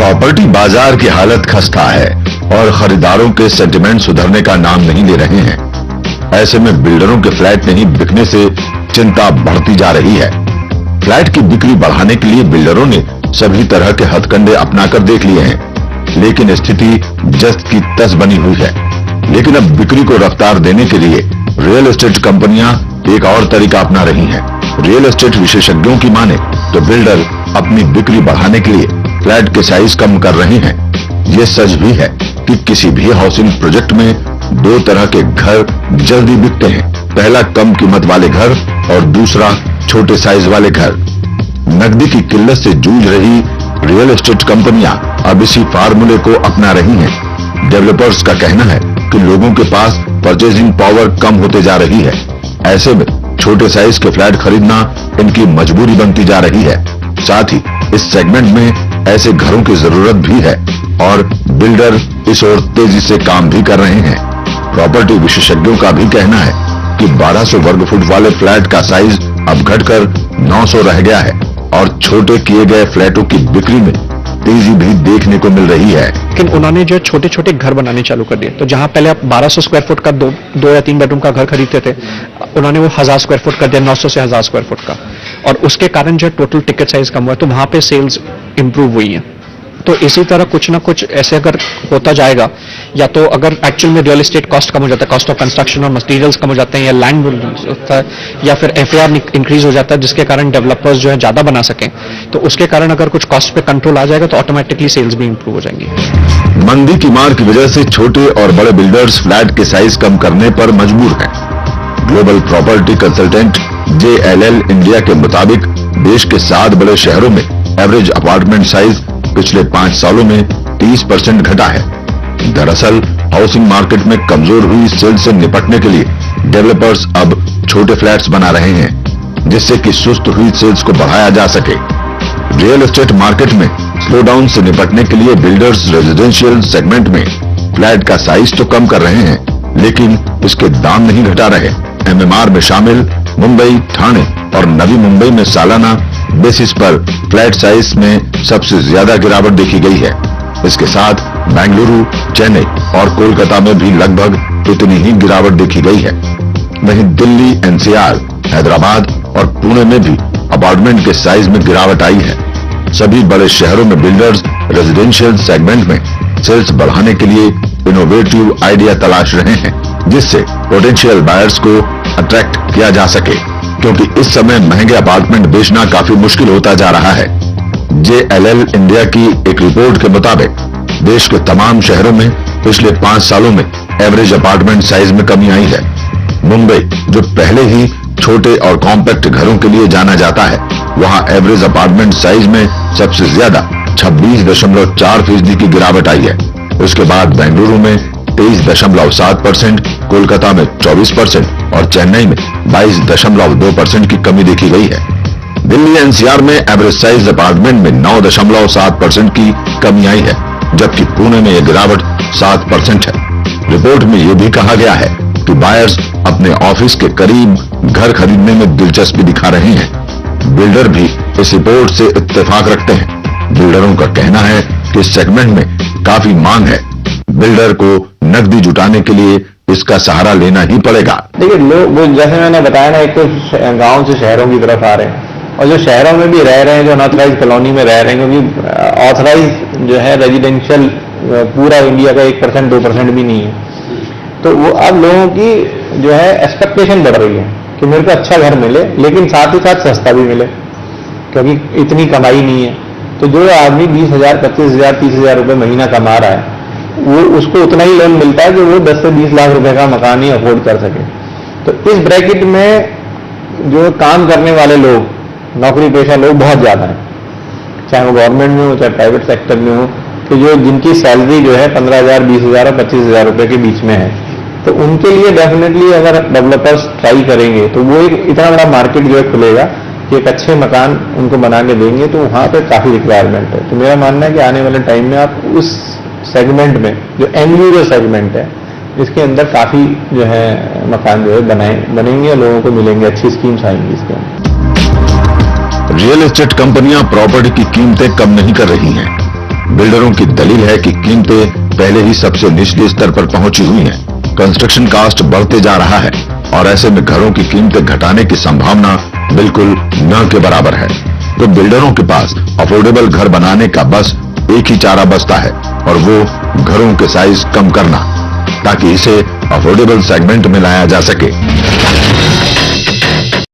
Property बाजार की हालत खस्ता है और खरीदारों के सेंटिमेंट सुधरने का नाम नहीं ले रहे हैं। ऐसे में बिल्डरों के फ्लैट नहीं बिकने से चिंता बढ़ती जा रही है। फ्लैट की बिक्री बढ़ाने के लिए बिल्डरों ने सभी तरह के हथकंडे अपनाकर देख लिए हैं, लेकिन स्थिति जस्त की तस बनी हुई है। लेकिन अब बिक्री को रफ्तार देने के लिए रियल एस्टेट कंपनियां एक और तरीका अपना रही हैं। रियल एस्टेट विशेषज्ञों की माने तो बिल्डर अपनी बिक्री बढ़ाने के लिए फ्लैट के साइज कम कर रहे हैं। ये सच भी है कि किसी भी हाउसिंग प्रोजेक्ट में दो तरह के घर जल्दी बिकते हैं। पहला कम कीमत वाले घर और दूसरा छोटे साइज वाले घर। नकदी की किल्लत से जूझ रही रियल एस्टेट कंपनियां अब इसी फार्मूले को अपना रही हैं। डेवलपर्स का कहना है कि लोगों के पास परचेजिंग पावर कम होते जा रही है। ऐसे में छोटे साइज के फ्लैट खरीदना इनकी मजबूरी बनती जा रही है। साथ ही इस सेगमेंट में ऐसे घरों की जरूरत भी है और बिल्डर इस ओर तेजी से काम भी कर रहे हैं। प्रॉपर्टी विशेषज्ञों का भी कहना है कि 1200 वर्ग फुट वाले फ्लैट का साइज अब घटकर 900 रह गया है और छोटे किए गए फ्लैटों की बिक्री में तेजी भी देखने को मिल रही है। लेकिन उन्होंने जो छोटे छोटे घर बनाने चालू कर दिए, तो जहां पहले आप 1200 स्क्वायर फुट का दो या 3 बेडरूम का घर खरीदते थे, उन्होंने वो 1000 स्क्वायर फुट कर दिया, 900 से 1000 स्क्वायर फुट का, और उसके कारण जो टोटल टिकट साइज कम हुआ, तो वहां पे सेल्स इंप्रूव हुई है। तो इसी तरह कुछ ना कुछ ऐसे अगर होता जाएगा, या तो अगर एक्चुअल में रियल एस्टेट कॉस्ट कम हो जाता है, कॉस्ट ऑफ कंस्ट्रक्शन और मटेरियल्स कम हो जाते हैं, या लैंड होता है, या फिर एफएआर इंक्रीज हो जाता है, जिसके कारण डेवलपर्स जो है ज्यादा बना सकें, तो उसके कारण अगर कुछ कॉस्ट पे कंट्रोल आ जाएगा तो ऑटोमेटिकली सेल्स भी इंप्रूव हो जाएंगी। मंदी की मार की वजह से छोटे और बड़े बिल्डर्स फ्लैट के साइज कम करने पर मजबूर हैं। Global property consultant JLL India के मुताबिक देश के 7 बड़े शहरों में एवरेज अपार्टमेंट साइज पिछले 5 सालों में 30% घटा है। दरअसल हाउसिंग मार्केट में कमजोर हुई सेल्स से निपटने के लिए डेवलपर्स अब छोटे फ्लैट्स बना रहे हैं, जिससे कि सुस्त हुई सेल्स को बढ़ाया जा सके। रियल एस्टेट मार्केट में स्लो डाउन से निपटने के लिए बिल्डर्स रेजिडेंशियल सेगमेंट में फ्लैट का साइज तो कम कर रहे हैं, लेकिन इसके दाम नहीं घटा रहे। MMR में शामिल मुंबई, ठाणे और नवी मुंबई में सालाना बेसिस पर फ्लैट साइज में सबसे ज्यादा गिरावट देखी गई है। इसके साथ बेंगलुरु, चेन्नई और कोलकाता में भी लगभग इतनी ही गिरावट देखी गई है। वहीं दिल्ली, NCR, हैदराबाद और पुणे में भी अपार्टमेंट के साइज में गिरावट आई है। सभी बड़े शहरों में बिल्डर्स रेजिडेंशियल सेगमेंट में सेल्स बढ़ाने के लिए इनोवेटिव आइडिया तलाश रहे हैं, जिससे पोटेंशियल बायर्स को अट्रैक्ट किया जा सके, क्योंकि इस समय महंगे अपार्टमेंट बेचना काफी मुश्किल होता जा रहा है। JLL इंडिया की एक रिपोर्ट के मुताबिक देश के तमाम शहरों में पिछले 5 सालों में एवरेज अपार्टमेंट साइज में कमी आई है। मुंबई, जो पहले ही छोटे और कॉम्पैक्ट घरों के लिए जाना जाता है, वहां एवरेज अपार्टमेंट साइज में सबसे ज्यादा 26.4% की गिरावट आई है। उसके बाद बेंगलुरु में 23.7%, कोलकाता में 24% और चेन्नई में 22.2% की कमी देखी गई है। दिल्ली NCR में एवरेज साइज अपार्टमेंट में 9.7% की कमी आई है, जबकि पुणे में यह गिरावट 7% है। रिपोर्ट में यह भी कहा गया है कि बायर्स अपने ऑफिस के करीब घर खरीदने में दिलचस्पी दिखा रहे हैं। बिल्डर भी इस रिपोर्ट से इत्तेफाक रखते हैं। बिल्डरों का कहना है कि इस सेगमेंट में काफी मांग है। बिल्डर को नकदी जुटाने के लिए इसका सहारा लेना ही पड़ेगा। देखिए, लोग वो जैसे मैंने बताया ना, एक तो गांव से शहरों की तरफ आ रहे हैं, और जो शहरों में भी रह रहे हैं, जो अनऑथराइज कॉलोनी में रह रहे हैं, क्योंकि ऑथराइज जो है रेजिडेंशियल पूरा इंडिया का 1% 2% भी नहीं है, तो वो अब लोगों की जो है एक्सपेक्टेशन बढ़ रही है कि मेरे को अच्छा घर मिले, लेकिन साथ ही साथ सस्ता भी मिले, क्योंकि इतनी कमाई नहीं है। तो जो आदमी 20,000, 25,000, 30,000 रुपये महीना कमा रहा है, वो उसको उतना ही लोन मिलता है कि वो 10 से 20 लाख रुपए का मकान ही अफोर्ड कर सके। तो इस ब्रैकेट में जो काम करने वाले लोग, नौकरी पेशा लोग बहुत ज्यादा हैं, चाहे वो गवर्नमेंट में हो चाहे प्राइवेट सेक्टर में हो, कि जो जिनकी सैलरी जो है 15,000, 20,000 और 25,000 रुपए के बीच में है, तो उनके लिए डेफिनेटली अगर डेवलपर्स ट्राई करेंगे तो वो एक इतना बड़ा मार्केट जो है खुलेगा कि एक अच्छे मकान उनको बना के देंगे, तो वहाँ पे काफी रिक्वायरमेंट है। तो मेरा मानना है कि आने वाले टाइम में आप उस सेगमेंट में, जो एंड सेगमेंट है, इसके अंदर काफी जो है मकान जो है बनेंगे, लोगों को मिलेंगे, अच्छी स्कीम्स आएंगी इसके अंदर। रियल एस्टेट कंपनियां प्रॉपर्टी की कीमतें कम नहीं कर रही हैं। बिल्डरों की दलील है कि कीमतें पहले ही सबसे निचले स्तर पर पहुंची हुई हैं। कंस्ट्रक्शन कास्ट बढ़ते जा रहा है और ऐसे में घरों की कीमतें घटाने की संभावना बिल्कुल न के बराबर है। तो बिल्डरों के पास अफोर्डेबल घर बनाने का बस एक ही चारा बचता है और वो घरों के साइज कम करना, ताकि इसे अफोर्डेबल सेगमेंट में लाया जा सके।